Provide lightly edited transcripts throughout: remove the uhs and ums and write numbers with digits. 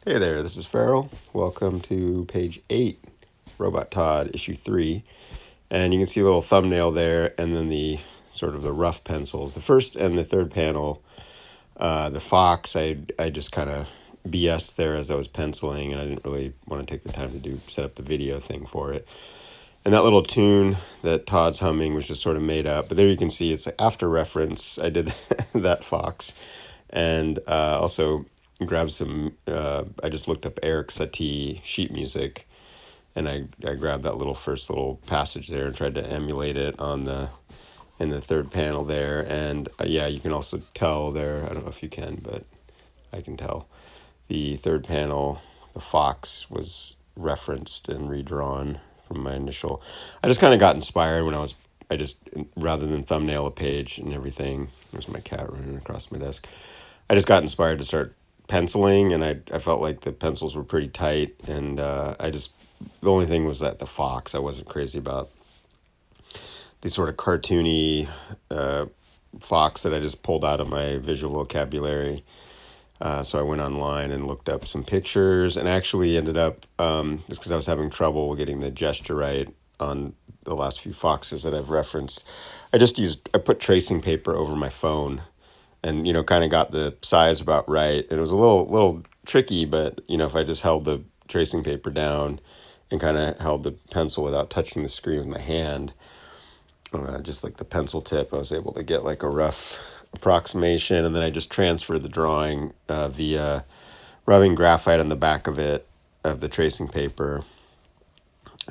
Hey there, this is Farrell. Welcome to page 8, Robot Todd, issue 3. And you can see a little thumbnail there, and then the sort of the rough pencils. The first and the third panel, the fox, I just kind of BS'd there as I was penciling, and I didn't really want to take the time to set up the video thing for it. And that little tune that Todd's humming was just sort of made up. But there you can see it's after reference. I did that fox. And also grabbed some, I just looked up Eric Satie sheet music. And I grabbed that first little passage there and tried to emulate it in the third panel there. And yeah, you can also tell there, I don't know if you can, but I can tell. The third panel, the fox was referenced and redrawn from my initial. I just kind of got inspired when I just, rather than thumbnail a page and everything, there's my cat running across my desk. I just got inspired to start penciling, and I felt like the pencils were pretty tight, and the only thing was that the fox, I wasn't crazy about the sort of cartoony fox that I just pulled out of my visual vocabulary. So I went online and looked up some pictures, and actually ended up, just because I was having trouble getting the gesture right on the last few foxes that I've referenced, I put tracing paper over my phone, and kind of got the size about right. And it was a little tricky, but if I just held the tracing paper down and kind of held the pencil without touching the screen with my hand, just like the pencil tip, I was able to get like a rough approximation. And then I just transferred the drawing via rubbing graphite on the back of the tracing paper,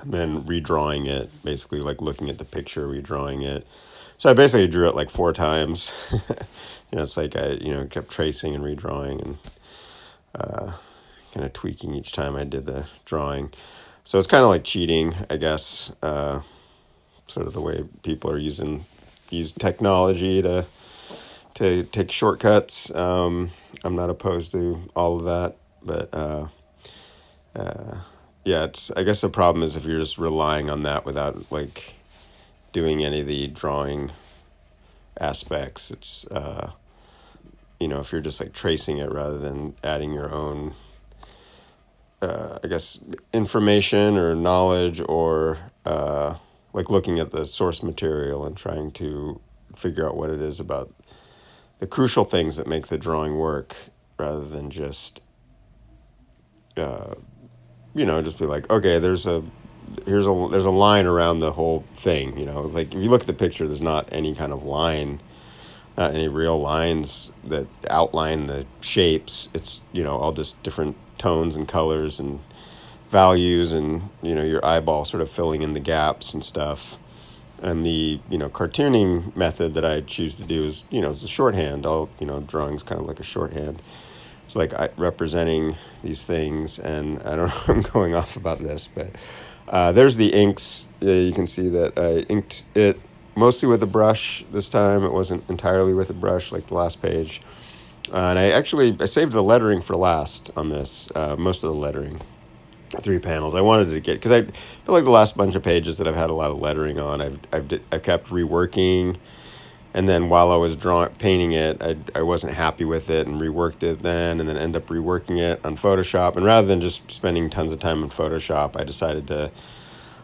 and then redrawing it, basically like looking at the picture, redrawing it. So I basically drew it like 4 times. It's like I kept tracing and redrawing and kind of tweaking each time I did the drawing. So it's kind of like cheating, I guess, sort of the way people use technology to take shortcuts. I'm not opposed to all of that, but yeah, I guess the problem is if you're just relying on that without like doing any of the drawing aspects. It's if you're just like tracing it rather than adding your own I guess information or knowledge, or like looking at the source material and trying to figure out what it is about the crucial things that make the drawing work, rather than just just be like, okay, there's a line around the whole thing. It's like if you look at the picture, there's not any kind of line, not any real lines that outline the shapes. It's all just different tones and colors and values, and your eyeball sort of filling in the gaps and stuff. And the cartooning method that I choose to do is it's a shorthand. All drawing's kind of like a shorthand. It's like representing these things, and I don't know, I'm going off about this, but there's the inks. You can see that I inked it mostly with a brush this time. It wasn't entirely with a brush like the last page. And I saved the lettering for last on this, most of the lettering, 3 panels. I wanted to get, because I feel like the last bunch of pages that I've had a lot of lettering on, I kept reworking. And then while I was painting it, I wasn't happy with it and reworked it then, and then end up reworking it on Photoshop. And rather than just spending tons of time on Photoshop, I decided to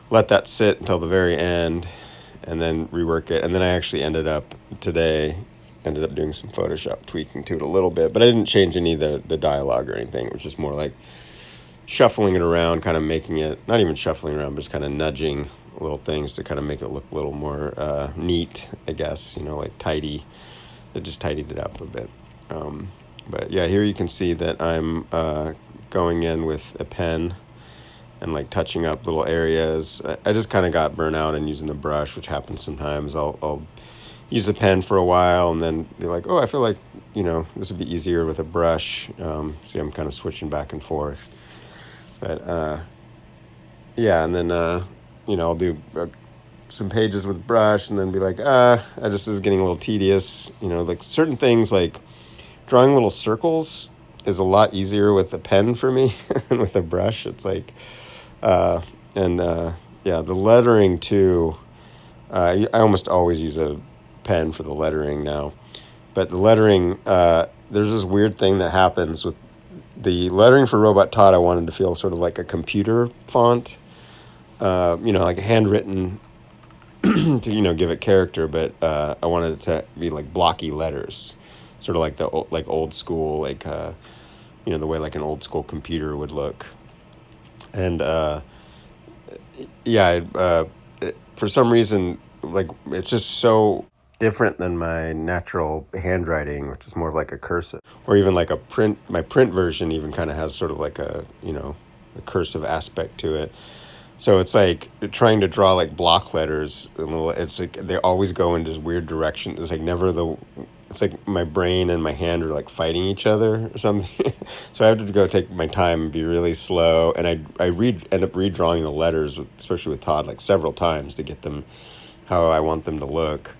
let that sit until the very end and then rework it. And then I actually ended up doing some Photoshop tweaking to it a little bit, but I didn't change any of the dialogue or anything. It was just more like shuffling it around, kind of making it, not even shuffling around, but just kind of nudging little things to kind of make it look a little more neat, I guess, like tidy. It just tidied it up a bit. But yeah, here you can see that I'm going in with a pen and like touching up little areas. I just kind of got burnt out in using the brush, which happens sometimes. I'll use the pen for a while and then be like, oh, I feel like, this would be easier with a brush. See, I'm kind of switching back and forth. But yeah, and then I'll do some pages with brush and then be like, this is getting a little tedious. Like certain things, like drawing little circles is a lot easier with a pen for me than with a brush. It's like, yeah, the lettering too. I almost always use a pen for the lettering now. But the lettering, there's this weird thing that happens with the lettering for Robot Todd, I wanted to feel sort of like a computer font, like handwritten to, give it character, but I wanted it to be like blocky letters, sort of like like old school, like, the way like an old school computer would look. And yeah, for some reason, like it's just so different than my natural handwriting, which is more of like a cursive, or even like a print. My print version even kind of has sort of like a a cursive aspect to it. So it's like trying to draw like block letters. It's like they always go in this weird direction. It's like never the. It's like my brain and my hand are like fighting each other or something. So I have to go take my time and be really slow. And end up redrawing the letters, especially with Todd, like several times to get them how I want them to look.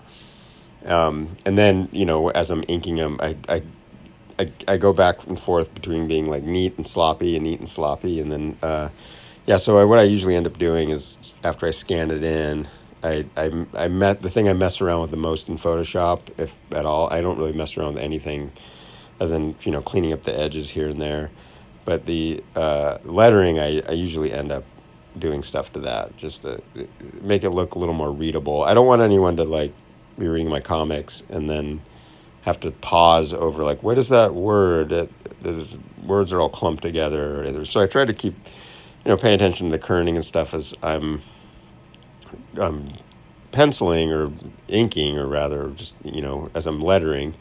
And then as I'm inking them, I go back and forth between being like neat and sloppy and neat and sloppy, and then yeah. So what I usually end up doing is after I scan it in, I met the thing I mess around with the most in Photoshop, if at all. I don't really mess around with anything other than cleaning up the edges here and there. But the lettering, I usually end up doing stuff to that just to make it look a little more readable. I don't want anyone to like be reading my comics and then have to pause over like, what is that word? Words are all clumped together. So I try to keep paying attention to the kerning and stuff as I'm penciling or inking, or rather just as I'm lettering.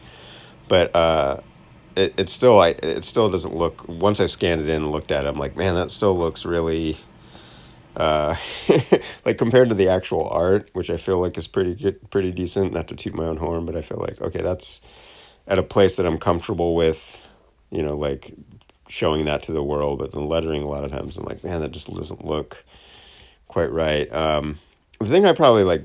But it still doesn't look, once I've scanned it in and looked at it, I'm like, man, that still looks really like compared to the actual art, which I feel like is pretty good, pretty decent. Not to toot my own horn, but I feel like, okay, that's at a place that I'm comfortable with, like showing that to the world. But the lettering, a lot of times I'm like, man, that just doesn't look quite right. The thing I probably like,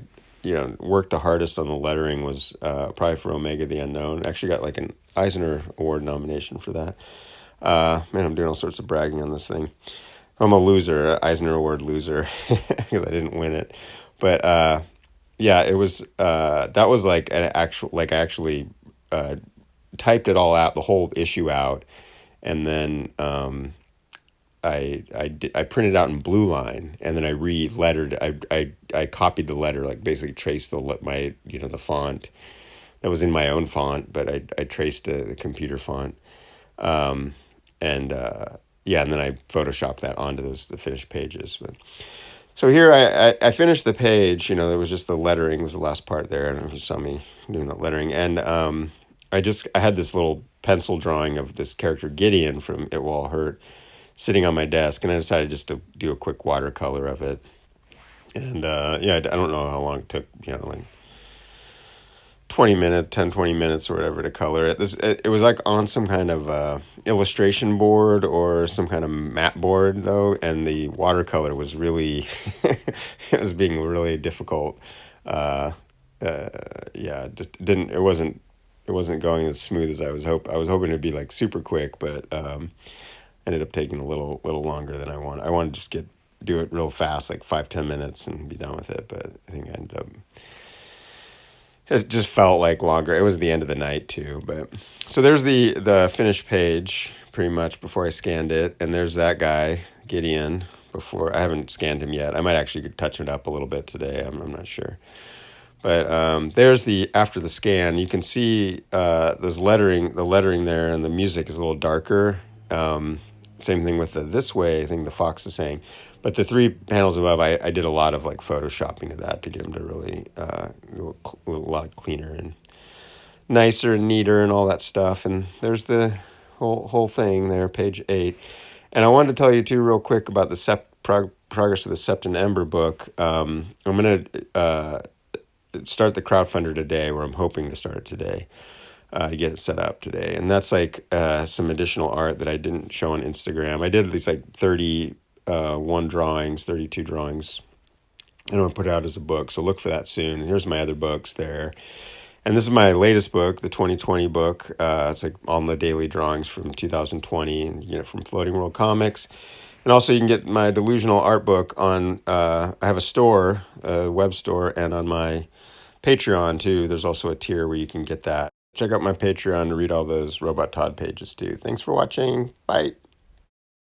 worked the hardest on the lettering was probably for Omega the Unknown. Actually got like an Eisner Award nomination for that. Man, I'm doing all sorts of bragging on this thing. I'm a loser, Eisner Award loser, because I didn't win it. But yeah, it was that was like an actual, like I actually typed it all out, the whole issue out, and then I printed out in blue line, and then I re-lettered. I copied the letter, like basically traced the font that was in my own font, but I traced the computer font, and yeah, and then I photoshopped that onto the finished pages. But so here I finished the page. There was just the lettering was the last part there, and you saw me doing that lettering, and I had this little pencil drawing of this character Gideon from It Will All Hurt sitting on my desk, and I decided just to do a quick watercolor of it. And yeah, I don't know how long it took, like 20 minutes or whatever to color it. It was like on some kind of illustration board or some kind of mat board though, and the watercolor was really it was being really difficult. Yeah, it wasn't going as smooth as I was hoping it'd be like super quick, but ended up taking a little longer than I wanted. I wanted to just do it real fast, like 5-10 minutes and be done with it, but I think I ended up, it just felt like longer. It was the end of the night too, but so there's the finished page pretty much before I scanned it, and there's that guy Gideon. Before I haven't scanned him yet. I might actually touch it up a little bit today. I'm not sure. But there's after the scan, you can see there's the lettering there, and the music is a little darker. Same thing with the This Way thing the Fox is saying. But the 3 panels above, I did a lot of like photoshopping of that to get them to really look a lot cleaner and nicer and neater and all that stuff. And there's the whole thing there, page 8. And I wanted to tell you too real quick about the progress of the SEPT and EMBER book. I'm going to start the crowdfunder today, where I'm hoping to start it today. To get it set up today. And that's like some additional art that I didn't show on Instagram. I did these like 32 drawings, and I'm going to put it out as a book. So look for that soon. And here's my other books there. And this is my latest book, the 2020 book. It's like on the daily drawings from 2020, and you get it from Floating World Comics. And also you can get my delusional art book on, I have a store, a web store, and on my Patreon too. There's also a tier where you can get that. Check out my Patreon to read all those Robot Todd pages too. Thanks for watching. Bye.